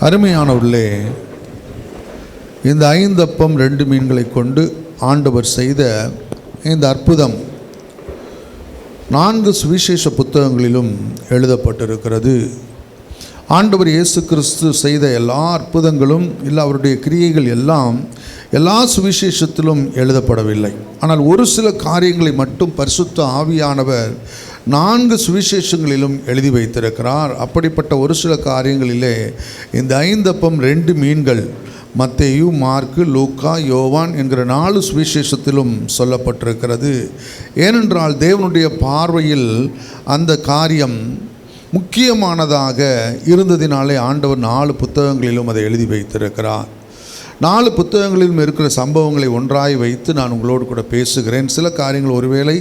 அருமையானவர்களே, இந்த 5 அப்பம் 2 மீன்களை கொண்டு ஆண்டவர் செய்த இந்த அற்புதம் 4 சுவிசேஷ புத்தகங்களிலும் எழுதப்பட்டிருக்கிறது. ஆண்டவர் இயேசு கிறிஸ்து செய்த எல்லா அற்புதங்களும் இல்லை அவருடைய கிரியைகள் எல்லாம் எல்லா சுவிசேஷத்திலும் எழுதப்படவில்லை. ஆனால் ஒரு சில காரியங்களை மட்டும் பரிசுத்த ஆவியானவர் 4 சுவிசேஷங்களிலும் எழுதி வைத்திருக்கிறார். அப்படிப்பட்ட ஒரு சில காரியங்களிலே இந்த 5 அப்பம் 2 மீன்கள் மத்தேயு, மார்க்கு, லூக்கா, யோவான் என்கிற 4 சுவிசேஷத்திலும் சொல்லப்பட்டிருக்கிறது. ஏனென்றால் தேவனுடைய பார்வையில் அந்த காரியம் முக்கியமானதாக இருந்ததினாலே ஆண்டவர் 4 புத்தகங்களிலும் அதை எழுதி வைத்திருக்கிறார். 4 புத்தகங்களிலும் இருக்கிற சம்பவங்களை ஒன்றாய் வைத்து நான் உங்களோடு கூட பேசுகிறேன். சில காரியங்கள் ஒருவேளை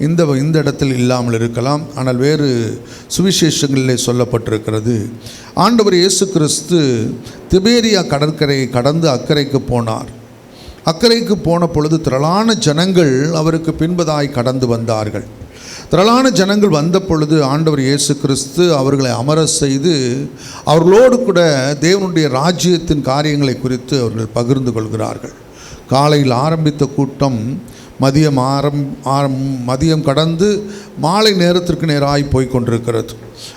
இந்த இடத்தில் இல்லாமல் இருக்கலாம், ஆனால் வேறு சுவிசேஷங்களிலே சொல்லப்பட்டிருக்கிறது. ஆண்டவர் இயேசு கிறிஸ்து திபேரியா கடற்கரையை கடந்து அக்கறைக்கு போனார். அக்கறைக்கு போன பொழுது திரளான ஜனங்கள் அவருக்கு பின்பதாய் கடந்து வந்தார்கள். திரளான ஜனங்கள் வந்த பொழுது ஆண்டவர் இயேசு கிறிஸ்து அவர்களை அமர செய்து அவர்களோடு கூட தேவனுடைய ராஜ்யத்தின் காரியங்களை குறித்து அவர்கள் பகிர்ந்து கொள்கிறார்கள். காலையில் ஆரம்பித்த கூட்டம் மதியம் கடந்து மாலை நேரத்திற்கு நேராய் போய்கொண்டிருக்கிறது.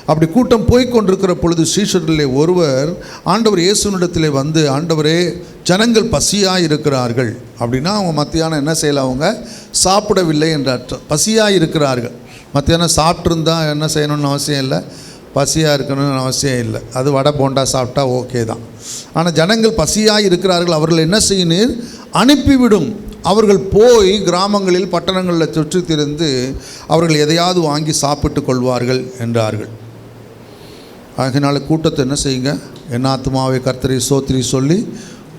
அப்படி கூட்டம் போய்கொண்டிருக்கிற பொழுது சீஷர்களிலே ஒருவர் ஆண்டவர் இயேசுவினிடத்திலே வந்து, ஆண்டவரே, ஜனங்கள் பசியாக இருக்கிறார்கள். அப்படின்னா அவங்க மத்தியானம் என்ன செய்யலை, அவங்க சாப்பிடவில்லை என்ற அர்த்தம். பசியாக இருக்கிறார்கள். மத்தியானம் சாப்பிட்ருந்தால் என்ன செய்யணும்னு அவசியம் இல்லை, பசியாக இருக்கணும்னு அவசியம் இல்லை. அது வடை போண்டா சாப்பிட்டா ஓகே தான். ஆனால் ஜனங்கள் பசியாக இருக்கிறார்கள், அவர்கள் என்ன செய்யணும், அனுப்பிவிடும். அவர்கள் போய் கிராமங்களில் பட்டணங்களில் சுற்றி திரிந்து அவர்கள் எதையாவது வாங்கி சாப்பிட்டு கொள்வார்கள் என்றார்கள். அதனால் கூட்டத்தை என்ன செய்யுங்க, என் ஆத்துமாவை கர்த்தரை சோத்திரி சொல்லி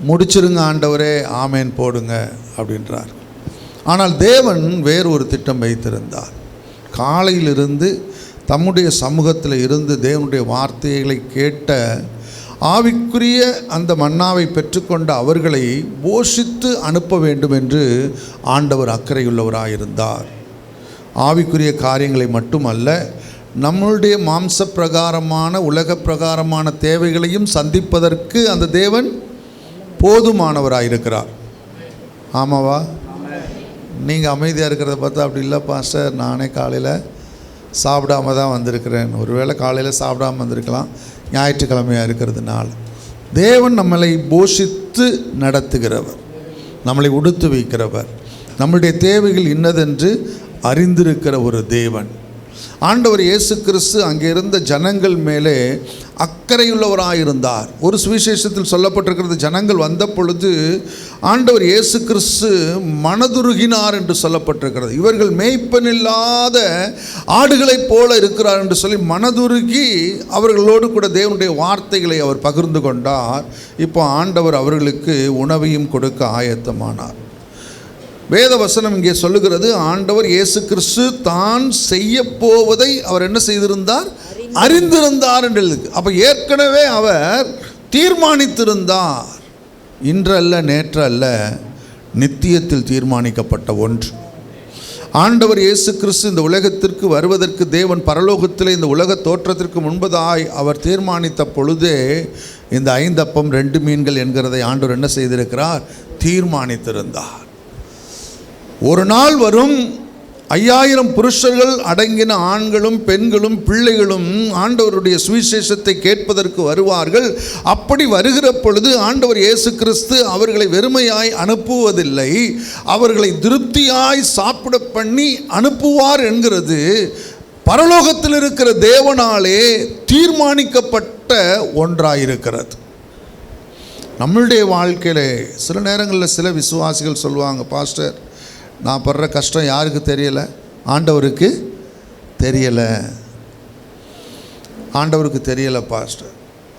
முடிச்சிருங்க ஆண்டவரே, ஆமேன் போடுங்க அப்படின்றார். ஆனால் தேவன் வேறு ஒரு திட்டம் வைத்திருந்தார். காலையிலிருந்து தம்முடைய சமூகத்தில் இருந்து தேவனுடைய வார்த்தைகளை கேட்ட ஆவிக்குரிய அந்த மன்னாவை பெற்றுக்கொண்ட அவர்களை போஷித்து அனுப்ப வேண்டும் என்று ஆண்டவர் அக்கறையுள்ளவராயிருந்தார். ஆவிக்குரிய காரியங்களை மட்டுமல்ல, நம்மளுடைய மாம்ச பிரகாரமான உலக பிரகாரமான தேவைகளையும் சந்திப்பதற்கு அந்த தேவன் போதுமானவராயிருக்கிறார். ஆமாவா? நீங்கள் அமைதியாக இருக்கிறத பார்த்தா அப்படி இல்லை பாஸ்டர், நானே காலையில் சாப்பிடாம தான் வந்திருக்கிறேன். ஒருவேளை காலையில் சாப்பிடாமல் வந்திருக்கலாம், ஞாயிற்றுக்கிழமையாக இருக்கிறதுனால. தேவன் நம்மளை போஷித்து நடத்துகிறவர், நம்மளை உடுத்து வைக்கிறவர், நம்முடைய தேவைகள் இன்னதென்று அறிந்திருக்கிற ஒரு தேவன். ஆண்டவர் இயேசு கிறிஸ்து அங்கே இருந்த ஜனங்கள் மேலே அக்கறையுள்ளவராயிருந்தார். ஒரு சுவிசேஷத்தில் சொல்லப்பட்டிருக்கிறது, ஜனங்கள் வந்த பொழுது ஆண்டவர் இயேசு கிறிஸ்து மனதுருகினார் என்று சொல்லப்பட்டிருக்கிறது. இவர்கள் மேய்ப்பனில்லாத ஆடுகளைப் போல இருக்கிறார் என்று சொல்லி மனதுருகி அவர்களோடு கூட தேவனுடைய வார்த்தைகளை அவர் பகிர்ந்து கொண்டார். இப்போ ஆண்டவர் அவர்களுக்கு உணவையும் கொடுக்க ஆயத்தமானார். வேத வசனம் இங்கே சொல்லுகிறது, ஆண்டவர் இயேசு கிறிஸ்து தான் செய்ய போவதை அவர் என்ன செய்திருந்தார், அறிந்திருந்தார் என்று. அப்போ ஏற்கனவே அவர் தீர்மானித்திருந்தார். இன்றல்ல, நேற்றல்ல, நித்தியத்தில் தீர்மானிக்கப்பட்ட ஒன்று. ஆண்டவர் இயேசு கிறிஸ்து இந்த உலகத்திற்கு வருவதற்கு தேவன் பரலோகத்தில் இந்த உலக தோற்றத்திற்கு முன்பதாய் அவர் தீர்மானித்த பொழுதே இந்த 5 அப்பம் 2 மீன்கள் என்கிறதை ஆண்டவர் என்ன செய்திருக்கிறார், தீர்மானித்திருந்தார். ஒரு நாள் வரும், 5000 புருஷர்கள் அடங்கின ஆண்களும் பெண்களும் பிள்ளைகளும் ஆண்டவருடைய சுவிசேஷத்தை கேட்பதற்கு வருவார்கள். அப்படி வருகிற பொழுது ஆண்டவர் இயேசு கிறிஸ்து அவர்களை வெறுமையாய் அனுப்புவதில்லை, அவர்களை திருப்தியாய் சாப்பிட பண்ணி அனுப்புவார் என்கிறது பரலோகத்தில் இருக்கிற தேவனாலே தீர்மானிக்கப்பட்ட ஒன்றாயிருக்கிறது. நம்மளுடைய வாழ்க்கையிலே சில நேரங்களில் சில விசுவாசிகள் சொல்லுவாங்க, பாஸ்டர், நான் படுற கஷ்டம் யாருக்கு தெரியலை, ஆண்டவருக்கு தெரியலை. ஆண்டவருக்கு தெரியலை பாஸ்டர்,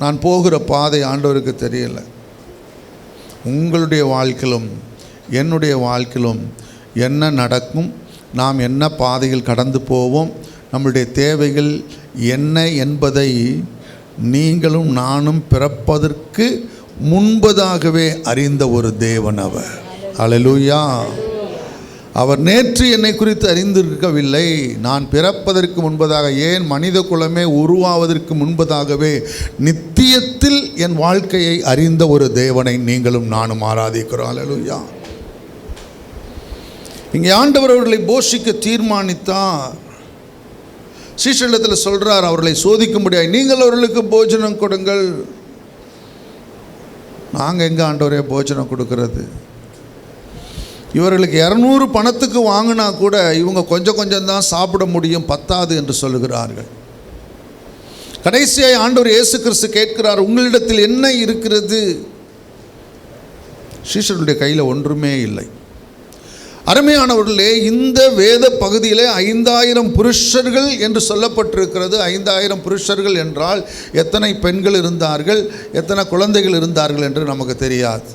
நான் போகிற பாதை ஆண்டவருக்கு தெரியலை. உங்களுடைய வாழ்க்கையிலும் என்னுடைய வாழ்க்கையிலும் என்ன நடக்கும், நாம் என்ன பாதையில் கடந்து போவோம், நம்முடைய தேவைகள் என்ன என்பதை நீங்களும் நானும் பிறப்பதற்கு முன்பதாகவே அறிந்த ஒரு தேவன் அவர். அல்லேலூயா. அவர் நேற்று என்னை குறித்து அறிந்திருக்கவில்லை, நான் பிறப்பதற்கு முன்பதாக, ஏன் மனித குலமே உருவாவதற்கு முன்பதாகவே நித்தியத்தில் என் வாழ்க்கையை அறிந்த ஒரு தேவனை நீங்களும் நானும் ஆராதிக்கிறோம். அல்லேலூயா. இங்கே ஆண்டவர் அவர்களை போஷிக்க தீர்மானித்தார். சீஷரிடத்தில் சொல்றார், அவர்களை சோதிக்கும்படியாக நீங்கள் அவர்களுக்கு போஜனம் கொடுங்கள். நாங்கள் எங்கே ஆண்டவரே போஜனம் கொடுக்கறது? இவர்களுக்கு 200 பணத்துக்கு வாங்கினா கூட இவங்க கொஞ்சம் கொஞ்சம் தான் சாப்பிட முடியும், பத்தாது என்று சொல்லுகிறார்கள். கடைசியாய் ஆண்டவர் இயேசு கிறிஸ்து கேட்கிறார், உங்களிடத்தில் என்ன இருக்கிறது? சீஷர்களுடைய கையில் ஒன்றுமே இல்லை. அருமையானவர்களே, இந்த வேத பகுதியிலே 5000 புருஷர்கள் என்று சொல்லப்பட்டிருக்கிறது. 5000 புருஷர்கள் என்றால் எத்தனை பெண்கள் இருந்தார்கள், எத்தனை குழந்தைகள் இருந்தார்கள் என்று நமக்கு தெரியாது.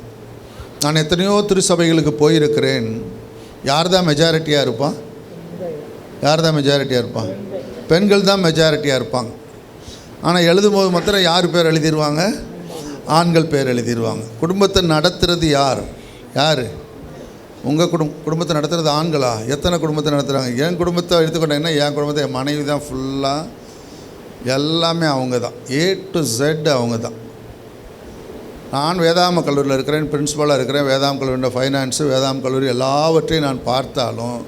நான் எத்தனையோ திருச்சபைகளுக்கு போயிருக்கிறேன். யார் தான் மெஜாரிட்டியாக இருப்பான்? யார் தான் மெஜாரிட்டியாக இருப்பான்? பெண்கள் தான் மெஜாரிட்டியாக இருப்பாங்க. ஆனால் எழுதும்போது மாத்திரம் யார் பேர் எழுதிடுவாங்க? ஆண்கள் பேர் எழுதிடுவாங்க. குடும்பத்தை நடத்துறது யார்? யார்? உங்கள் குடும்பத்தை நடத்துகிறது ஆண்களா? எத்தனை குடும்பத்தை நடத்துகிறாங்க? என் குடும்பத்தை எடுத்துக்கிட்டேன்னா என் குடும்பத்தை என் மனைவி தான் ஃபுல்லாக, எல்லாமே அவங்க தான், A to Z அவங்க தான். நான் வேதாம கல்லூரியில் இருக்கிறேன், பிரின்ஸிபலாக இருக்கிறேன். வேதாம் கல்லூரியோட ஃபைனான்ஸு, வேதாம் கல்லூரி எல்லாவற்றையும் நான் பார்த்தாலும்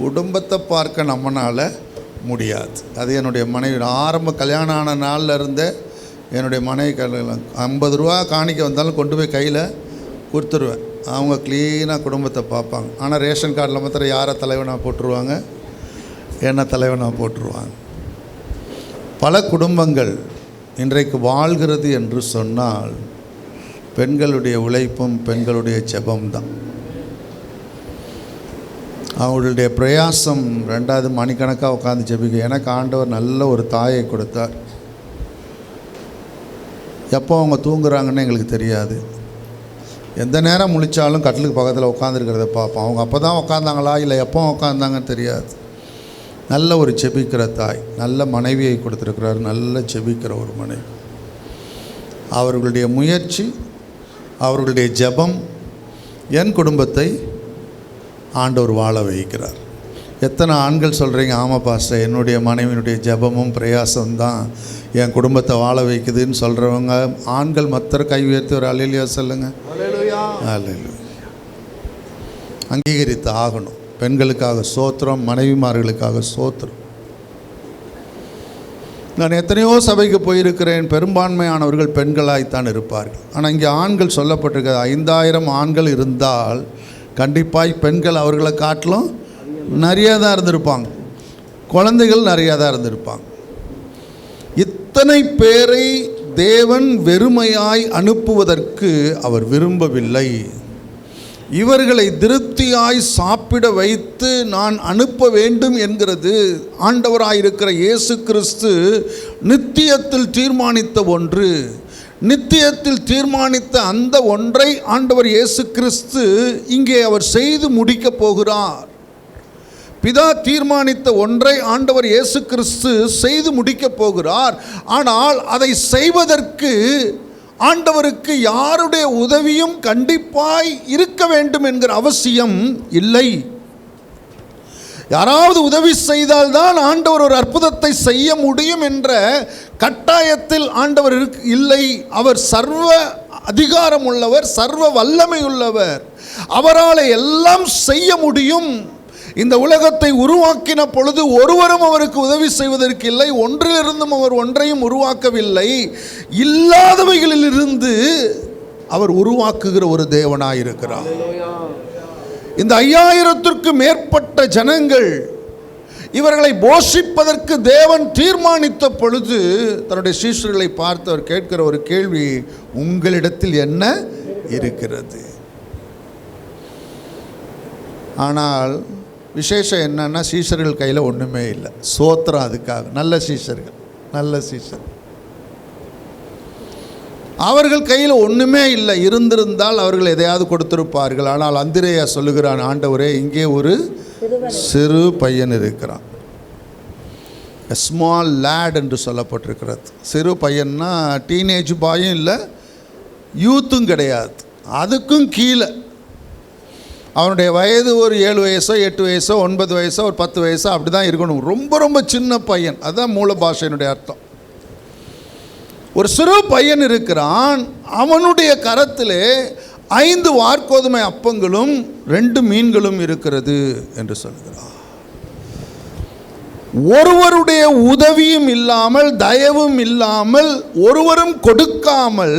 குடும்பத்தை பார்க்க நம்மளால் முடியாது. அது என்னுடைய மனைவி. ஆரம்ப கல்யாணம் ஆன நாளில் இருந்தே என்னுடைய மனைவி 50 ரூபா காணிக்க வந்தாலும் கொண்டு போய் கையில் கொடுத்துருவேன். அவங்க க்ளீனாக குடும்பத்தை பார்ப்பாங்க. ஆனால் ரேஷன் கார்டில் மாத்திரம் யாரை தலைவனாக போட்டுருவாங்க? என்ன தலைவனாக போட்டுருவாங்க. பல குடும்பங்கள் இன்றைக்கு வாழ்கிறது என்று சொன்னால் பெண்களுடைய உழைப்பும் பெண்களுடைய ஜெபம்தான். அவங்களுடைய பிரயாசம். 2வது மணிக்கணக்காக உட்காந்து ஜெபிக்க. எனக்கு ஆண்டவர் நல்ல ஒரு தாயை கொடுத்தார். எப்போ அவங்க தூங்குறாங்கன்னு எங்களுக்கு தெரியாது. எந்த நேரம் முழித்தாலும் கட்டிலுக்கு பக்கத்தில் உட்காந்துருக்கிறத பார்ப்போம். அவங்க அப்போ தான் உட்காந்தாங்களா இல்லை எப்போ உட்காந்தாங்கன்னு தெரியாது. நல்ல ஒரு ஜெபிக்கிற தாய், நல்ல மனைவியை கொடுத்துருக்கிறார், நல்ல ஜெபிக்கிற ஒரு மனைவி. அவர்களுடைய முயற்சி, அவர்களுடைய ஜெபம் என் குடும்பத்தை ஆண்டவர் வாழ வைக்கிறார். எத்தனை ஆண்கள் சொல்கிறீங்க, ஆமாம் பாஸ்டர், என்னுடைய மனைவியினுடைய ஜெபமும் பிரயாசம்தான் என் குடும்பத்தை வாழ வைக்குதுன்னு சொல்கிறவங்க ஆண்கள் மற்றர் கை உயர்த்தி ஒரு அல்லேலூயா சொல்லுங்கள். அல்லேலூயா. அங்கீகரித்து ஆகணும். பெண்களுக்காக சோத்திரம், மனைவிமார்களுக்காக சோத்திரம். நான் எத்தனையோ சபைக்கு போயிருக்கிறேன். பெரும்பான்மையானவர்கள் பெண்களாய்த்தான் இருப்பார்கள். ஆனால் இங்கே ஆண்கள் சொல்லப்பட்டிருக்கிறது. 5000 ஆண்கள் இருந்தால் கண்டிப்பாய் பெண்கள் அவர்களை காட்டிலும் நிறையா தான் இருந்திருப்பாங்க. குழந்தைகள் நிறையா தான் இருந்திருப்பாங்க. இத்தனை பேரை தேவன் வெறுமையாய் அனுப்புவதற்கு அவர் விரும்பவில்லை. இவர்களை திருப்தியாய் சாப்பிட வைத்து நான் அனுப்ப வேண்டும் என்கிறது ஆண்டவராயிருக்கிற இயேசு கிறிஸ்து நித்தியத்தில் தீர்மானித்த ஒன்று. நித்தியத்தில் தீர்மானித்த அந்த ஒன்றை ஆண்டவர் இயேசு கிறிஸ்து இங்கே அவர் செய்து முடிக்கப் போகிறார். பிதா தீர்மானித்த ஒன்றை ஆண்டவர் இயேசு கிறிஸ்து செய்து முடிக்கப் போகிறார். ஆனால் அதை செய்வதற்கு ஆண்டவருக்கு யாருடைய உதவியும் கண்டிப்பாய் இருக்க வேண்டும் என்கிற அவசியம் இல்லை. யாராவது உதவி செய்தால்தான் ஆண்டவர் ஒரு அற்புதத்தை செய்ய முடியும் என்ற கட்டாயத்தில் ஆண்டவர் இல்லை. அவர் சர்வ அதிகாரம் உள்ளவர், சர்வ வல்லமை உள்ளவர். அவரால் எல்லாம் செய்ய முடியும். இந்த உலகத்தை உருவாக்கின பொழுது ஒருவரும் அவருக்கு உதவி செய்வதற்கு இல்லை. ஒன்றிலிருந்தும் அவர் ஒன்றையும் உருவாக்கவில்லை. இல்லாதவைகளிலிருந்து அவர் உருவாக்குகிற ஒரு தேவனாயிருக்கிறார். இந்த 5000த்திற்கு மேற்பட்ட ஜனங்கள் இவர்களை போஷிப்பதற்கு தேவன் தீர்மானித்த பொழுது தன்னுடைய சீஷர்களை பார்த்து அவர் கேட்கிற ஒரு கேள்வி, உங்களிடத்தில் என்ன இருக்கிறது? ஆனால் விசேஷம் என்னன்னா, சீஷர்கள் கையில் ஒன்றுமே இல்லை. சோத்திரம் அதுக்காக. நல்ல சீஷர்கள், நல்ல சீஷர். அவர்கள் கையில் ஒன்றுமே இல்லை. இருந்திருந்தால் அவர்கள் எதையாவது கொடுத்திருப்பார்கள். ஆனால் அந்திரேயா சொல்லுகிறான், ஆண்டவரே, இங்கே ஒரு சிறு பையன் இருக்கிறான். ஸ்மால் லேட் என்று சொல்லப்பட்டிருக்கிறது. சிறு பையன்னா டீனேஜ் பாயும் இல்லை, யூத்தும் கிடையாது, அதுக்கும் கீழே. அவனுடைய வயது ஒரு 7 வயசோ 8 வயசோ 9 வயசோ ஒரு 10 வயசோ அப்படி தான் இருக்கணும். ரொம்ப ரொம்ப சின்ன பையன். அதுதான் மூல பாஷையினுடைய அர்த்தம். ஒரு சிறு பையன் இருக்கிறான். அவனுடைய கரத்திலே 5 வாற்கோதுமை அப்பங்களும் 2 மீன்களும் இருக்கிறது என்று சொல்கிறார். ஒருவருடைய உதவியும் இல்லாமல், தயவும் இல்லாமல், ஒருவரும் கொடுக்காமல்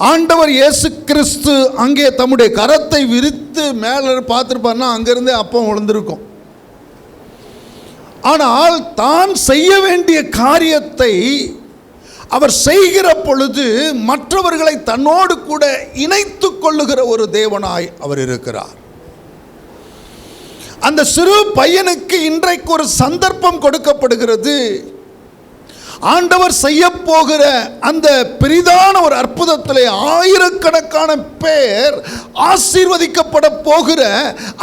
ஆண்டவர் இயேசு கிறிஸ்து அங்கே தம்முடைய கரத்தை விரித்து மேலே பார்த்துருப்பார்னா அங்கிருந்தே அப்பம் விழுந்திருக்கும். ஆனால் தான் செய்ய வேண்டிய காரியத்தை அவர் செய்கிற பொழுது மற்றவர்களை தன்னோடு கூட இணைத்து கொள்ளுகிற ஒரு தேவனாய் அவர் இருக்கிறார். அந்த சிறு பையனுக்கு இன்றைக்கு ஒரு சந்தர்ப்பம் கொடுக்கப்படுகிறது. ஆண்டவர் செய்ய போகிற அந்த பெரிதான ஒரு அற்புதத்திலே ஆயிரக்கணக்கான பேர் ஆசீர்வதிக்கப்பட போகிற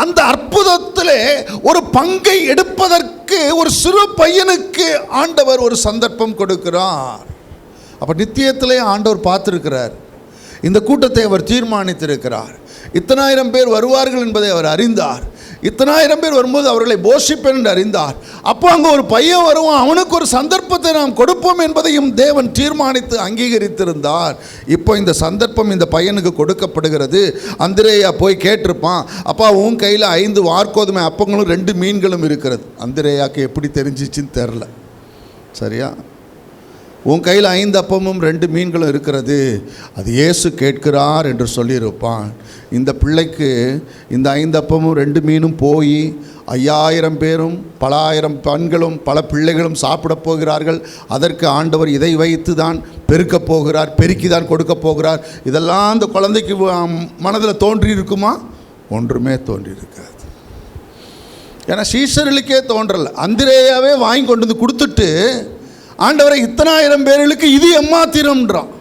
அந்த அற்புதத்திலே ஒரு பங்கை எடுப்பதற்கு ஒரு சிறு பையனுக்கு ஆண்டவர் ஒரு சந்தர்ப்பம் கொடுக்கிறார். அப்போ நித்தியத்திலே ஆண்டவர் பார்த்திருக்கிறார். இந்த கூட்டத்தை அவர் தீர்மானித்திருக்கிறார். இத்தனாயிரம் பேர் வருவார்கள் என்பதை அவர் அறிந்தார். இத்தனாயிரம் பேர் வரும்போது அவர்களை போஷிப்பேன் என்று அறிந்தார். அப்போ அங்கே ஒரு பையன் வருவான், அவனுக்கு ஒரு சந்தர்ப்பத்தை நாம் கொடுப்போம் என்பதையும் தேவன் தீர்மானித்து அங்கீகரித்திருந்தார். இப்போ இந்த சந்தர்ப்பம் இந்த பையனுக்கு கொடுக்கப்படுகிறது. அந்திரேயா போய் கேட்டிருப்பான், அப்பா உன் கையில் 5 வாற்கோதுமை அப்பங்களும் 2 மீன்களும் இருக்கிறது. அந்திரேயாவுக்கு எப்படி தெரிஞ்சிச்சின்னு தெரில. சரியா? உன் கையில் 5 அப்பமும் 2 மீன்களும் இருக்கிறது, அது இயேசு கேட்கிறார் என்று சொல்லியிருப்பான். இந்த பிள்ளைக்கு இந்த 5 அப்பமும் 2 மீனும் போய் 5000 பேரும் பல ஆயிரம் பெண்களும் பல பிள்ளைகளும் சாப்பிட போகிறார்கள். அதற்கு ஆண்டவர் இதை வைத்து தான் பெருக்கப் போகிறார், பெருக்கி தான் கொடுக்க போகிறார். இதெல்லாம் அந்த குழந்தைக்கு மனதில் தோன்றி இருக்குமா? ஒன்றுமே தோன்றியிருக்காது. ஏன்னா சீஷர்களுக்கே தோன்றலை. அந்திரேயாவே வாங்கி கொண்டு வந்து கொடுத்துட்டு ஆண்டவரை இத்தனாயிரம் பேர்களுக்கு இது எம்மாத்திரம்ன்றான்.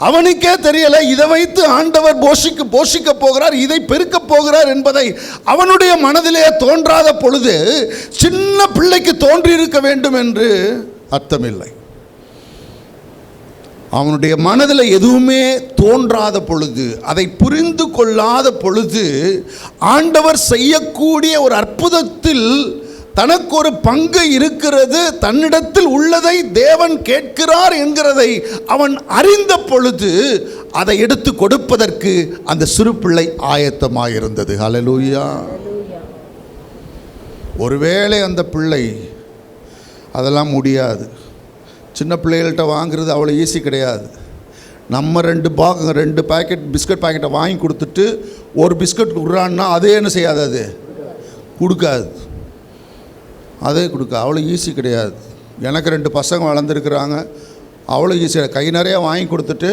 அவனுக்கே தெரியலை இதை வைத்து ஆண்டவர் போஷிக்க போகிறார், இதை பெருக்க போகிறார் என்பதை அவனுடைய மனதிலே தோன்றாத பொழுது சின்ன பிள்ளைக்கு தோன்றியிருக்க வேண்டும் என்று அர்த்தமில்லை. அவனுடைய மனதில் எதுவுமே தோன்றாத பொழுது, அதை புரிந்து கொள்ளாத பொழுது ஆண்டவர் செய்யக்கூடிய ஒரு அற்புதத்தில் தனக்கு ஒரு பங்கு இருக்கிறது, தன்னிடத்தில் உள்ளதை தேவன் கேட்கிறார் என்கிறதை அவன் அறிந்த பொழுது அதை எடுத்து கொடுப்பதற்கு அந்த சிறு பிள்ளை ஆயத்தமாயிருந்தது. ஹல்லேலூயா. ஒருவேளை அந்த பிள்ளை அதெல்லாம் முடியாது, சின்ன பிள்ளைகள்கிட்ட வாங்குறது அவ்வளோ ஈஸி கிடையாது. நம்ம 2 பாக்கெட் பிஸ்கட் பாக்கெட்டை வாங்கி கொடுத்துட்டு ஒரு பிஸ்கட் கொடுக்குறான்னா அதே என்ன செய்யாது, அது கொடுக்காது, அதே கொடுக்க அவ்வளோ ஈஸி கிடையாது. எனக்கு 2 பசங்க வளர்ந்துருக்குறாங்க, அவ்வளோ ஈஸியாக கை நிறைய வாங்கி கொடுத்துட்டு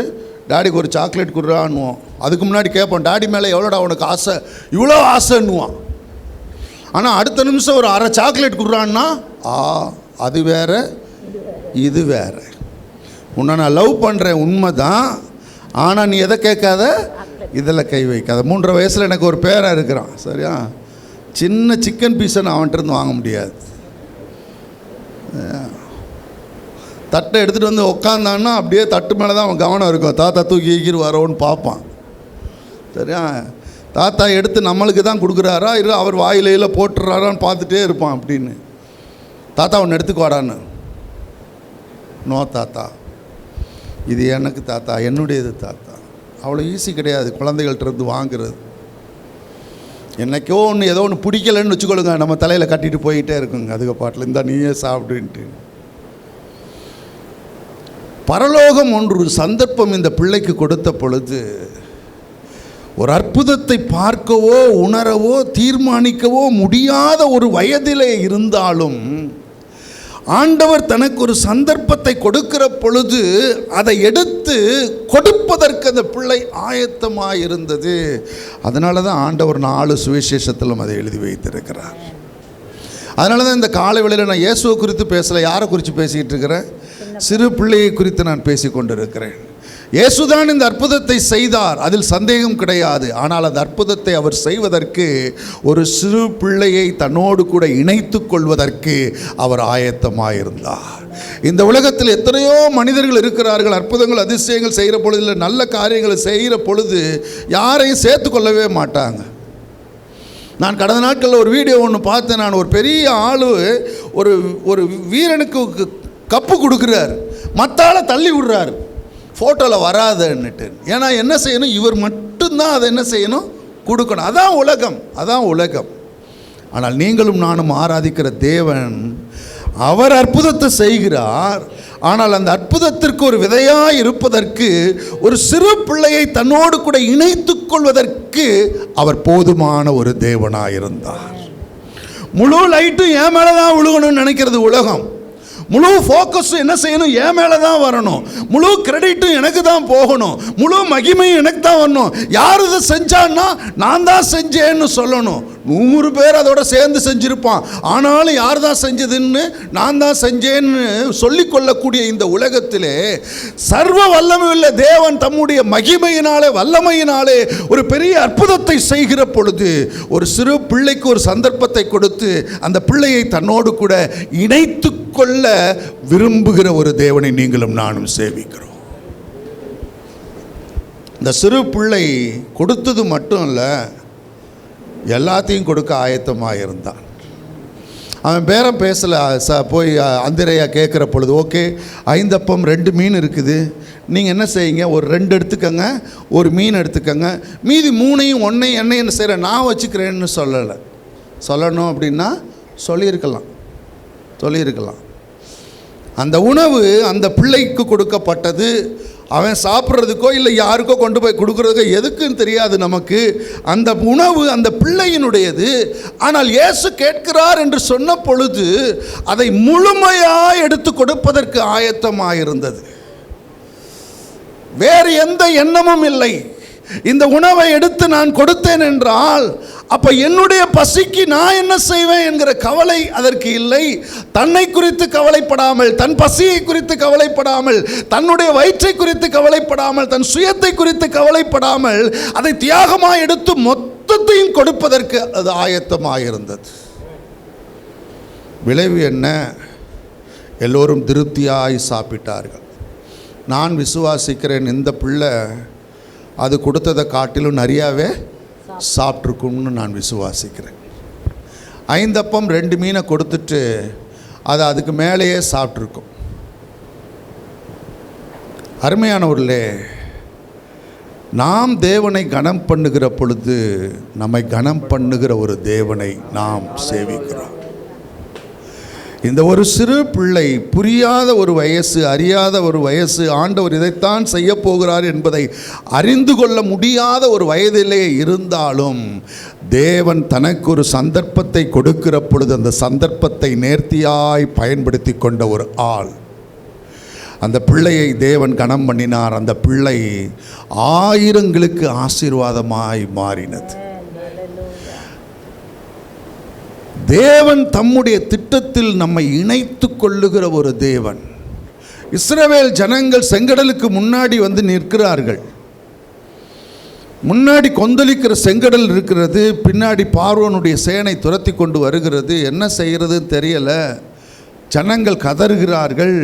டாடிக்கு ஒரு சாக்லேட் கொடுறான்னுவோம். அதுக்கு முன்னாடி கேட்போம், டாடி மேலே எவ்வளோடா உனக்கு ஆசை, இவ்வளோ ஆசைன்னுவான். ஆனால் அடுத்த நிமிஷம் ஒரு அரை சாக்லேட் கொடுறான்னா அது வேறு இது வேறு. உன்னை நான் லவ் பண்ணுறேன் உண்மை தான், ஆனால் நீ எதை கேட்காத, இதில் கை வைக்காத. 3.5 வயசில் எனக்கு ஒரு பேரன் இருக்கிறான். சரியா? சின்ன சிக்கன் பீஸை நான் அவன்கிட்ட வாங்க முடியாது. தட்டை எடுத்துகிட்டு வந்து உட்காந்தான்னா அப்படியே தட்டு மேலே தான் அவன் கவனம் இருக்கும். தாத்தா தூக்கி வரோன்னு பார்ப்பான். சரியா? தாத்தா எடுத்து நம்மளுக்கு தான் கொடுக்குறாரா இல்லை அவர் வாயிலையில் போட்டுறாரான்னு பார்த்துட்டே இருப்பான். அப்படின்னு தாத்தா ஒன்று எடுத்துக்குவாடான்னு, நோ தாத்தா இது எனக்கு தாத்தா, என்னுடையது தாத்தா. அவ்வளோ ஈஸி கிடையாது குழந்தைகள்கிட்ட இருந்து வாங்குறது. என்னைக்கோ ஒன்று ஏதோ ஒன்று பிடிக்கலன்னு வச்சுக்கொள்ளுங்க, நம்ம தலையில் கட்டிட்டு போயிட்டே இருக்குங்க அதுக்கு பாட்டில், இந்த நீயே சாப்பிடுன்ட்டு. பரலோகம் ஒன்று சந்தர்ப்பம் இந்த பிள்ளைக்கு கொடுத்த பொழுது ஒரு அற்புதத்தை பார்க்கவோ உணரவோ தீர்மானிக்கவோ முடியாத ஒரு வயதிலே இருந்தாலும் ஆண்டவர் தனக்கு ஒரு சந்தர்ப்பத்தை கொடுக்கிற பொழுது அதை எடுத்து கொடுப்பதற்கு அந்த பிள்ளை ஆயத்தமாக இருந்தது. அதனால தான் ஆண்டவர் 4 சுவிசேஷத்திலும் அதை எழுதி வைத்திருக்கிறார். அதனால தான் இந்த காலை வேளையில் நான் இயேசுவை குறித்து பேசலை, யாரை குறித்து பேசிக்கிட்டு இருக்கிறேன்? சிறு பிள்ளையை குறித்து நான் பேசி கொண்டிருக்கிறேன். இயேசுதான் இந்த அற்புதத்தை செய்தார், அதில் சந்தேகம் கிடையாது. ஆனால் அந்த அற்புதத்தை அவர் செய்வதற்கு ஒரு சிறு பிள்ளையை தன்னோடு கூட இணைத்து கொள்வதற்கு அவர் ஆயத்தமாயிருந்தார். இந்த உலகத்தில் எத்தனையோ மனிதர்கள் இருக்கிறார்கள், அற்புதங்கள் அதிசயங்கள் செய்கிற பொழுது, நல்ல காரியங்களை செய்கிற பொழுது யாரையும் சேர்த்து கொள்ளவே மாட்டாங்க. நான் கடந்த நாட்களில் ஒரு வீடியோ ஒன்று பார்த்தேன். நான் ஒரு பெரிய ஆள் ஒரு ஒரு வீரனுக்கு கப்பு கொடுக்குறார், மற்ற ஆளை தள்ளி விடுறாரு, ஃபோட்டோவில் வராதுன்னுட்டு. ஏன்னா என்ன செய்யணும், இவர் மட்டும்தான் அதை என்ன செய்யணும், கொடுக்கணும். அதான் உலகம், அதான் உலகம். ஆனால் நீங்களும் நானும் ஆராதிக்கிற தேவன் அவர் அற்புதத்தை செய்கிறார். ஆனால் அந்த அற்புதத்திற்கு ஒரு விதையாய் இருப்பதற்கு, ஒரு சிறு பிள்ளையை தன்னோடு கூட இணைத்துக் கொள்வதற்கு அவர் போதுமான ஒரு தேவனாயிருந்தார். முழு லைட்டும் என் மேலே தான் விழுகணும்னு நினைக்கிறது உலகம். முழு ஃபோக்கஸும் என்ன செய்யணும், என் மேலே தான் வரணும். முழு கிரெடிட்டும் எனக்கு தான் போகணும். முழு மகிமையும் எனக்கு தான் வரணும். யார் இதை செஞ்சான்னா நான் தான் செஞ்சேன்னு சொல்லணும். 100 பேர் அதோட சேர்ந்து செஞ்சுருப்பான், ஆனாலும் யார் தான் செஞ்சதுன்னு நான் தான் செஞ்சேன்னு சொல்லிக்கொள்ளக்கூடிய இந்த உலகத்திலே சர்வ வல்லமையுள்ள தேவன் தம்முடைய மகிமையினாலே வல்லமையினாலே ஒரு பெரிய அற்புதத்தை செய்கிற பொழுது, ஒரு சிறு பிள்ளைக்கு ஒரு சந்தர்ப்பத்தை கொடுத்து அந்த பிள்ளையை தன்னோடு கூட இணைத்து கொள்ள விரும்புகிற ஒரு தேவனை நீங்களும் நானும் சேவிக்கிறோம். இந்த சிறு பிள்ளை கொடுத்தது மட்டும் இல்லை, எல்லாத்தையும் கொடுக்க ஆயத்தமாக இருந்தான். அவன் பேரம் பேசலை. போய் அந்திரையா கேட்குற பொழுது, ஓகே 5 அப்பம் 2 மீன் இருக்குது, நீங்கள் என்ன செய்யுங்க, ஒரு 2 எடுத்துக்கங்க, ஒரு மீன் எடுத்துக்கங்க, மீதி 3ஐயும் 1ஐயும் என்ன செய்கிற நான் வச்சுக்கிறேன்னு சொல்லலை. சொல்லணும் அப்படின்னா சொல்லியிருக்கலாம். அந்த உணவு அந்த பிள்ளைக்கு கொடுக்கப்பட்டது. அவன் சாப்பிட்றதுக்கோ இல்லை யாருக்கோ கொண்டு போய் கொடுக்குறதுக்கோ எதுக்குன்னு தெரியாது நமக்கு. அந்த உணவு அந்த பிள்ளையினுடையது. ஆனால் இயேசு கேட்கிறார் என்று சொன்ன பொழுது அதை முழுமையாக எடுத்து கொடுப்பதற்கு ஆயத்தமாயிருந்தது. வேறு எந்த எண்ணமும் இல்லை. இந்த உணவை எடுத்து நான் கொடுத்தேன் என்றால் அப்போ என்னுடைய பசிக்கு நான் என்ன செய்வேன் என்கிற கவலை அதற்கு இல்லை. தன்னை குறித்து கவலைப்படாமல், தன் பசியை குறித்து கவலைப்படாமல், தன்னுடைய வயிற்றை குறித்து கவலைப்படாமல், தன் சுயத்தை குறித்து கவலைப்படாமல் அதை தியாகமாக எடுத்து மொத்தத்தையும் கொடுப்பதற்கு அது ஆயத்தமாயிருந்தது. விளைவு என்ன? எல்லோரும் திருப்தியாய் சாப்பிட்டார்கள். நான் விசுவாசிக்கிறேன், இந்த பிள்ளை அது கொடுத்ததை காட்டிலும் நிறையாவே சாப்பிட்ருக்கும்னு நான் விசுவாசிக்கிறேன். 5 அப்பம் 2 மீனை கொடுத்துட்டு அது அதுக்கு மேலேயே சாப்பிட்ருக்கும். அருமையானவர்களே, நாம் தேவனை கனம் பண்ணுகிற பொழுது நம்மை கனம் பண்ணுகிற ஒரு தேவனை நாம் சேவிக்கிறோம். இந்த ஒரு சிறு பிள்ளை, புரியாத ஒரு வயசு, அறியாத ஒரு வயசு, ஆண்டவர் இதைத்தான் செய்ய போகிறார் என்பதை அறிந்து கொள்ள முடியாத ஒரு வயதிலே இருந்தாலும் தேவன் தனக்கு ஒரு சந்தர்ப்பத்தை கொடுக்கிற பொழுது அந்த சந்தர்ப்பத்தை நேர்த்தியாய் பயன்படுத்தி கொண்ட ஒரு ஆள். அந்த பிள்ளையை தேவன் கனம் பண்ணினார். அந்த பிள்ளை ஆயிரங்களுக்கு ஆசீர்வாதமாய் மாறினது. தேவன் தம்முடைய திட்டத்தில் நம்மை இணைத்து கொள்ளுகிற ஒரு தேவன். இஸ்ரவேல் ஜனங்கள் செங்கடலுக்கு முன்னாடி வந்து நிற்கிறார்கள். முன்னாடி கொந்தளிக்கிற செங்கடல் இருக்கிறது, பின்னாடி பார்வோனுடைய சேனை துரத்தி கொண்டு வருகிறது. என்ன செய்கிறதுன்னு தெரியலை. ஜனங்கள் கதறுகிறார்கள்.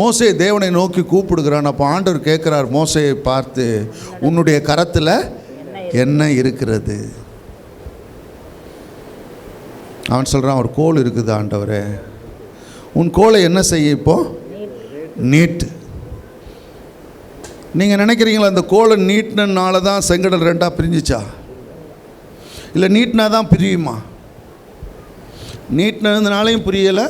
மோசே தேவனை நோக்கி கூப்பிடுகிறான். அப்போ ஆண்டவர் கேட்குறார் மோசேயை பார்த்து, உன்னுடைய கரத்தில் என்ன இருக்கிறது? அவன் சொல்கிறான், ஒரு கோல் இருக்குது ஆண்டவரே. உன் கோலை என்ன செய்ய? இப்போ நீட்டு. நீங்கள் நினைக்கிறீங்களா அந்த கோலை நீட்டினால தான் செங்கடல் 2ஆக பிரிஞ்சிச்சா? இல்லை நீட்டினா தான் பிரியுமா? நீட்டினதுனாலையும் பிரியலை,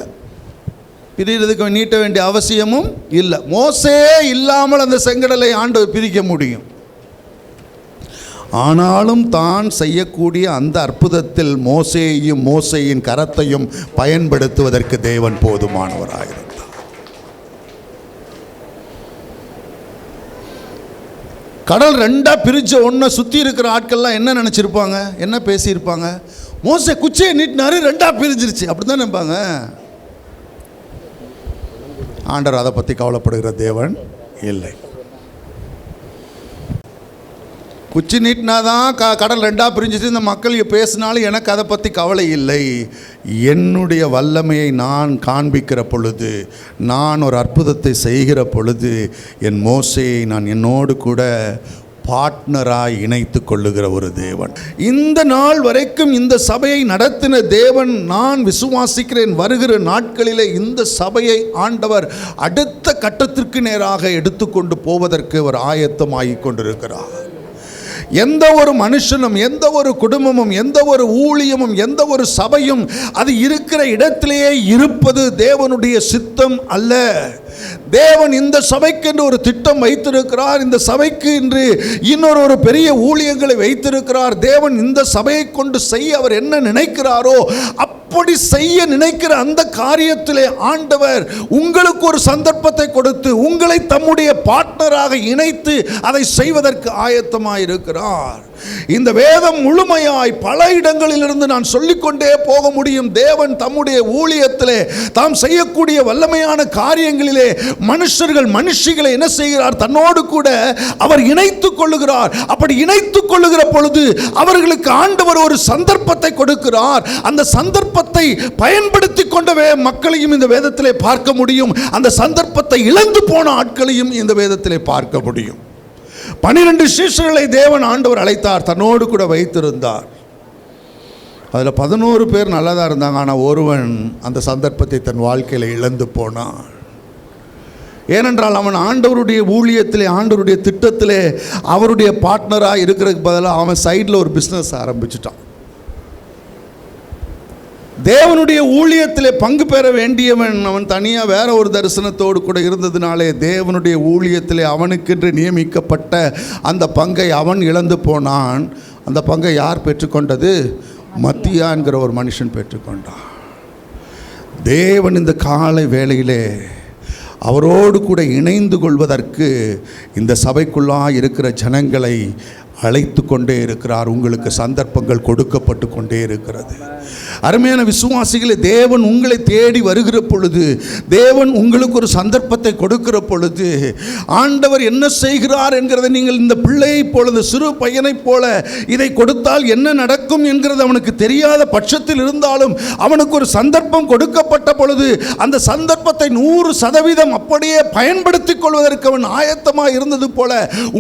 பிரிகிறதுக்கு நீட்ட வேண்டிய அவசியமும் இல்லை. மோசே இல்லாமல் அந்த செங்கடலை ஆண்டவர் பிரிக்க முடியும். ஆனாலும் தான் செய்யக்கூடிய அந்த அற்புதத்தில் மோசேயையும் மோசேயின் கரத்தையும் பயன்படுத்துவதற்கு தேவன் போதுமானவராயிருந்தார். கடல் 2ஆக பிரிச்ச ஒன்றை சுற்றி இருக்கிற ஆட்கள்லாம் என்ன நினச்சிருப்பாங்க, என்ன பேசியிருப்பாங்க? மோசே குச்சியை நீட்டினாரு, 2ஆக பிரிஞ்சிருச்சு, அப்படி தான் நினைப்பாங்க. ஆண்டவர் அதை பற்றி கவலைப்படுகிற தேவன் இல்லை. குச்சி நீட்டினாதான் கடல் 2ஆக பிரிஞ்சிச்சு, இந்த மக்கள் பேசினாலும் எனக்கு அதை பற்றி கவலை இல்லை. என்னுடைய வல்லமையை நான் காண்பிக்கிற பொழுது, நான் ஒரு அற்புதத்தை செய்கிற பொழுது என் மோசேயை நான் என்னோடு கூட பார்ட்னராய் இணைத்து கொள்ளுகிற ஒரு தேவன். இந்த நாள் வரைக்கும் இந்த சபையை நடத்தின தேவன் நான் விசுவாசிக்கிறேன். வருகிற நாட்களிலே இந்த சபையை ஆண்டவர் அடுத்த கட்டத்திற்கு நேராக எடுத்துக்கொண்டு போவதற்கு அவர் ஆயத்தமாகிக் கொண்டிருக்கிறார். எந்த ஒரு மனுஷனும், எந்த ஒரு குடும்பமும், எந்த ஒரு ஊழியமும், எந்த ஒரு சபையும் அது இருக்கிற இடத்திலேயே இருப்பது தேவனுடைய சித்தம் அல்ல. தேவன் இந்த சபைக்கு என்று ஒரு திட்டம் வைத்திருக்கிறார். இந்த சபைக்கு இன்று இன்னொரு பெரிய ஊழியங்களை வைத்திருக்கிறார். தேவன் இந்த சபையை கொண்டு செய்ய அவர் என்ன நினைக்கிறாரோ அப்படி செய்ய நினைக்கிற அந்த காரியத்திலே ஆண்டவர் உங்களுக்கு ஒரு சந்தர்ப்பத்தை கொடுத்து உங்களை தம்முடைய பார்ட்னராக இணைத்து அதை செய்வதற்கு ஆயத்தமாயிருக்கிறார். இந்த வேதம் முழுமையாய் பல இடங்களிலிருந்து நான் சொல்லிக்கொண்டே போக முடியும். தேவன் தம்முடைய ஊழியத்திலே தாம் செய்யக்கூடிய வல்லமையான காரியங்களிலே மனுஷிகளை என்ன செய்கிறார்? தன்னோடு கூட அவர் இணைத்துக் கொள்ளுகிறார். அப்படி இணைத்துக் கொள்ளுகிற பொழுது அவர்களுக்கு ஆண்டவர் ஒரு சந்தர்ப்பத்தை கொடுக்கிறார். அந்த சந்தர்ப்பத்தை பயன்படுத்தி கொண்டவே மக்களையும் இந்த வேதத்திலே பார்க்க முடியும். அந்த சந்தர்ப்பத்தை இழந்து போன ஆட்களையும் இந்த வேதத்திலே பார்க்க முடியும். 12 சீஷர்களை தேவன் ஆண்டவர் அழைத்தார், தன்னோடு கூட வைத்திருந்தார். அதில் 11 பேர் நல்லதாக இருந்தாங்க. ஆனால் ஒருவன் அந்த சந்தர்ப்பத்தை தன் வாழ்க்கையில் இழந்து போனான். ஏனென்றால் அவன் ஆண்டவருடைய ஊழியத்திலே, ஆண்டவருடைய திட்டத்திலே அவருடைய பார்ட்னராக இருக்கிறதுக்கு பதிலாக அவன் சைடில் ஒரு பிஸ்னஸ் ஆரம்பிச்சிட்டான். தேவனுடைய ஊழியத்திலே பங்கு பெற வேண்டியவன் அவன் தனியாக வேற ஒரு தரிசனத்தோடு கூட இருந்ததினாலே தேவனுடைய ஊழியத்திலே அவனுக்கென்று நியமிக்கப்பட்ட அந்த பங்கை அவன் இழந்து போனான். அந்த பங்கை யார் பெற்றுக்கொண்டது? மத்தியா என்கிற ஒரு மனுஷன் பெற்றுக்கொண்டான். தேவன் இந்த காலை வேளையிலே அவரோடு கூட இணைந்து கொள்வதற்கு இந்த சபைக்குள்ளாக இருக்கிற ஜனங்களை அழைத்து கொண்டே இருக்கிறார். உங்களுக்கு சந்தர்ப்பங்கள் கொடுக்கப்பட்டு கொண்டே இருக்கிறது. அருமையான விசுவாசிகளை, தேவன் உங்களை தேடி வருகிற பொழுது, தேவன் உங்களுக்கு ஒரு சந்தர்ப்பத்தை கொடுக்கிற பொழுது ஆண்டவர் என்ன செய்கிறார் என்கிறதை நீங்கள் இந்த பிள்ளையை போல, சிறு பையனைப் போல இதை கொடுத்தால் என்ன நடக்கும் என்கிறது அவனுக்கு தெரியாத பட்சத்தில் இருந்தாலும் அவனுக்கு ஒரு சந்தர்ப்பம் கொடுக்கப்பட்ட பொழுது அந்த சந்தர்ப்பத்தை 100% அப்படியே பயன்படுத்திக் கொள்வதற்கு அவன் ஆயத்தமாக இருந்தது போல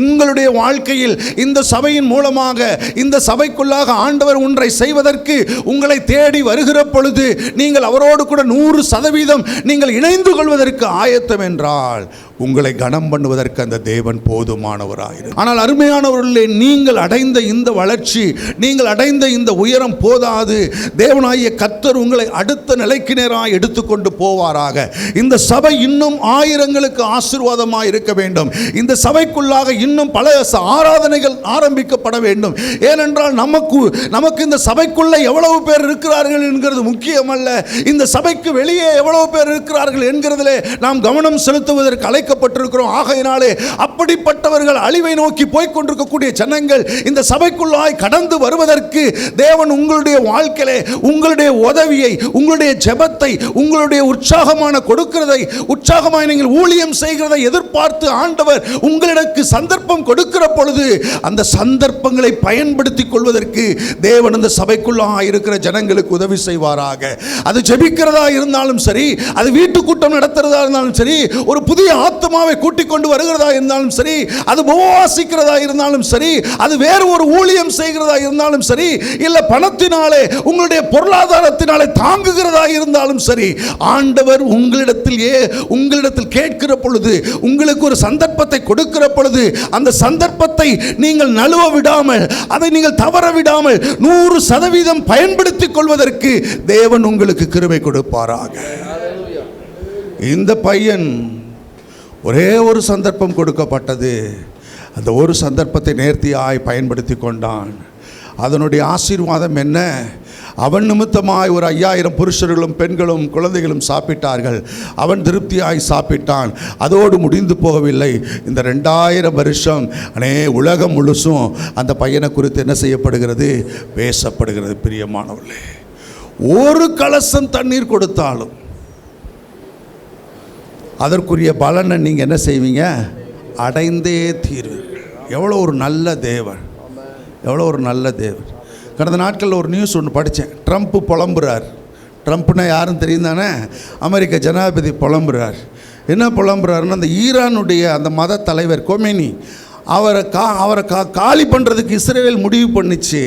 உங்களுடைய வாழ்க்கையில் இந்த சபையின் மூலமாக, இந்த சபைக்குள்ளாக ஆண்டவர் ஒன்றை செய்வதற்கு உங்களை தேடி வருகிற பொழுது நீங்கள் அவரோடு கூட 100% நீங்கள் இணைந்து கொள்வதற்கு ஆயத்தம் என்றால் உங்களை கனம் பண்ணுவதற்கு அந்த தேவன் போதுமானவராயிரு. ஆனால் அருமையானவர்களே, நீங்கள் அடைந்த இந்த வளர்ச்சி, நீங்கள் அடைந்த இந்த உயரம் போதாது. தேவனாகிய கர்த்தர் உங்களை அடுத்த நிலைக்கு நேராக எடுத்துக்கொண்டு போவாராக. இந்த சபை இன்னும் ஆயிரங்களுக்கு ஆசீர்வாதமாக இருக்க வேண்டும். இந்த சபைக்குள்ளாக இன்னும் பல ஆராதனைகள் ஆரம்பிக்கப்பட வேண்டும். ஏனென்றால் நமக்கு இந்த சபைக்குள்ள எவ்வளவு பேர் இருக்கிறார்கள் என்கிறது முக்கியமல்ல. இந்த சபைக்கு வெளியே எவ்வளவு பேர் இருக்கிறார்கள் என்கிறதிலே நாம் கவனம் செலுத்துவதற்கு அழைக்கப்பட்டிருக்கிறோம். ஆகையினாலே அப்படிப்பட்டவர்கள் அழிவை நோக்கி போய்கொண்டிருக்கக்கூடிய ஜனங்கள் இந்த சபைக்குள்ளாய் கடந்து வருவதற்கு தேவன் உங்களுடைய வாழ்க்கையிலே உங்களுடைய உதவியை, உங்களுடைய ஜெபத்தை, உங்களுடைய உற்சாகமான கொடுக்கிறதை, உற்சாகமாக நீங்கள் ஊழியம் செய்கிறதை எதிர்பார்த்து ஆண்டவர் உங்களுக்கு சந்தர்ப்பம் கொடுக்கிற பொழுது அந்த சந்தர்ப்பங்களை பயன்படுத்திக் கொள்வதற்கு தேவன் அந்த சபைக்குள்ளாக இருக்கிற ஜனங்களுக்கு உதவி செய்வாராக. அது ஜெபிக்கிறதா இருந்தாலும் சரி, அது வீட்டு கூட்டம் நடத்துறதா இருந்தாலும் சரி, ஒரு புதிய ஆத்மாவை கூட்டிக் கொண்டு வருகிறதா இருந்தாலும் சரி, அது உபவாசிக்கிறதா இருந்தாலும் சரி, அது வேறு ஒரு ஊழியம் செய்கிறதா இருந்தாலும் சரி, இல்ல பணத்தினாலே உங்களுடைய பொருளாதாரத்தினாலே தாங்குகிறதா இருந்தாலும் சரி, ஆண்டவர் உங்களிடத்தில் கேட்கிற பொழுது, உங்களுக்கு ஒரு சந்தர்ப்பத்தை கொடுக்கிற பொழுது அந்த சந்தர்ப்பத்தை நீங்கள் நழுவ விடாமல், அதை நீங்கள் தவற விடாமல் 100% பயன்படுத்திக் கொள்வதற்கு தேவன் உங்களுக்கு கிருபை கொடுப்பாராக. இந்த பையன் ஒரே ஒரு சந்தர்ப்பம் கொடுக்கப்பட்டது. அந்த ஒரு சந்தர்ப்பத்தை நேர்த்தியாய் பயன்படுத்தி கொண்டான். அதனுடைய ஆசீர்வாதம் என்ன? அவன் நிமித்தமாய் ஒரு 5000 புருஷர்களும் பெண்களும் குழந்தைகளும் சாப்பிட்டார்கள். அவன் திருப்தியாய் சாப்பிட்டான். அதோடு முடிந்து போகவில்லை. இந்த 2000 வருஷம் உலகம் முழுசும் அந்த பையனை குறித்து என்ன செய்யப்படுகிறது? பேசப்படுகிறது. பிரியமானவர்களே, ஒரு கலசம் தண்ணீர் கொடுத்தாலும் அதற்குரிய பலனை நீங்கள் என்ன செய்வீங்க? அடைந்தே தீர்வீர்கள். எவ்வளோ ஒரு நல்ல தேவன், எவ்வளோ ஒரு நல்ல தேவன். கடந்த நாட்களில் ஒரு நியூஸ் ஒன்று படித்தேன். ட்ரம்ப் புலம்புறார். ட்ரம்ப்னா யாரும் தெரியும் தானே? அமெரிக்க ஜனாதிபதி புலம்புறார். என்ன புலம்புறாருன்னா, அந்த ஈரானுடைய அந்த மத தலைவர் கொமேனி, அவரை காலி பண்ணுறதுக்கு இஸ்ரவேல் முடிவு பண்ணிச்சு.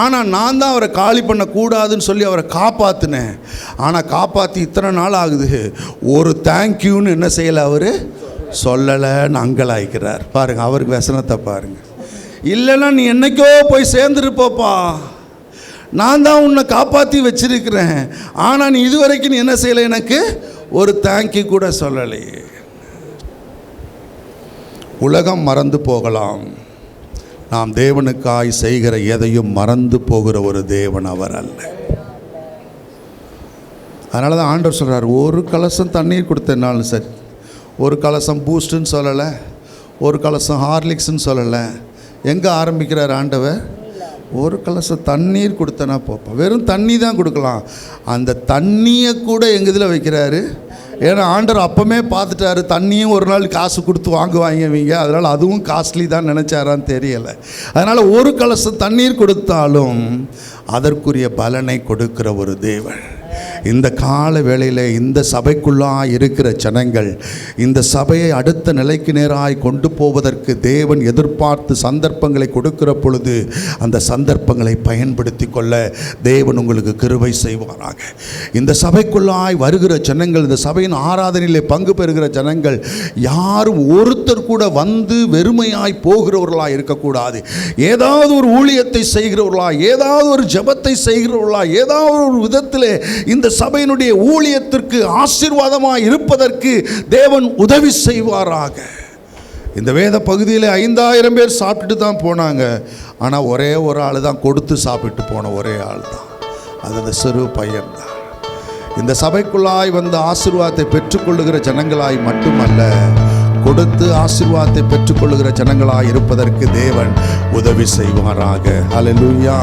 ஆனால் நான் தான் அவரை காலி பண்ணக்கூடாதுன்னு சொல்லி அவரை காப்பாற்றினேன். ஆனால் காப்பாற்றி இத்தனை நாள் ஆகுது, ஒரு தேங்க்யூன்னு என்ன செய்யலை, அவர் சொல்லலைன்னு அங்கலாய்க்கிறார். பாருங்கள், அவருக்கு வசனத்தை பாருங்கள். இல்லைன்னா நீ என்னைக்கோ போய் சேர்ந்துருப்பப்பா, நான் தான் உன்னை காப்பாற்றி வச்சிருக்கிறேன், ஆனால் நீ இதுவரைக்கும் நீ என்ன செய்யலை, எனக்கு ஒரு தேங்க்யூ கூட சொல்லலையே. உலகம் மறந்து போகலாம், நாம் தேவனுக்காய் செய்கிற எதையும் மறந்து போகிற ஒரு தேவன் அவர் அல்ல. அதனால தான் ஆண்டவர் சொல்கிறார், ஒரு கலசம் தண்ணீர் கொடுத்தனாலும் சரி, ஒரு கலசம் பூஸ்ட்டுன்னு சொல்லலை, ஒரு கலசம் ஹார்லிக்ஸ்ன்னு சொல்லலை. எங்கே ஆரம்பிக்கிறார் ஆண்டவர்? ஒரு கலசம் தண்ணீர் கொடுத்தனா போப்போம். வெறும் தண்ணி தான் கொடுக்கலாம், அந்த தண்ணியை கூட எங்கள் இதில் வைக்கிறாரு. ஏன்னா ஆண்டவர் அப்போமே பார்த்துட்டாரு, தண்ணியும் ஒரு நாள் காசு கொடுத்து வாங்குவாங்க, அதனால் அதுவும் காஸ்ட்லி தான் நினச்சாரான்னு தெரியலை. அதனால் ஒரு கலசம் தண்ணீர் கொடுத்தாலும் அதற்குரிய பலனை கொடுக்கிற ஒரு தேவன். இந்த கால வேளையில் இந்த சபைக்குள்ளாக இருக்கிற ஜனங்கள் இந்த சபையை அடுத்த நிலைக்கு நேராய் கொண்டு போவதற்கு தேவன் எதிர்பார்த்து சந்தர்ப்பங்களை கொடுக்கிற பொழுது அந்த சந்தர்ப்பங்களை பயன்படுத்தி கொள்ள தேவன் உங்களுக்கு கிருபை செய்வாராக. இந்த சபைக்குள்ளாய் வருகிற ஜனங்கள், இந்த சபையின் ஆராதனையிலே பங்கு பெறுகிற ஜனங்கள் யாரும் ஒருத்தர் கூட வந்து வெறுமையாய் போகிறவர்களாக இருக்கக்கூடாது. ஏதாவது ஒரு ஊழியத்தை செய்கிறவர்களா, ஏதாவது ஒரு ஜெபத்தை செய்கிறவர்களா, ஏதாவது ஒரு விதத்திலே இந்த சபையினுடைய ஊழியத்திற்கு ஆசீர்வாதமாக இருப்பதற்கு தேவன் உதவி செய்வாராக. இந்த வேத பகுதியில் 5000 பேர் சாப்பிட்டுட்டு தான் போனாங்க. ஆனால் ஒரே ஒரு ஆள் தான் கொடுத்து சாப்பிட்டு போன ஒரே ஆள் தான், அது அந்த சிறு பையன் தான். இந்த சபைக்குள்ளாய் வந்து ஆசீர்வாதத்தை பெற்றுக்கொள்ளுகிற ஜனங்களாய் மட்டுமல்ல, கொடுத்து ஆசீர்வாதத்தை பெற்றுக்கொள்ளுகிற ஜனங்களாய் இருப்பதற்கு தேவன் உதவி செய்வாராக. ஹல்லேலூயா.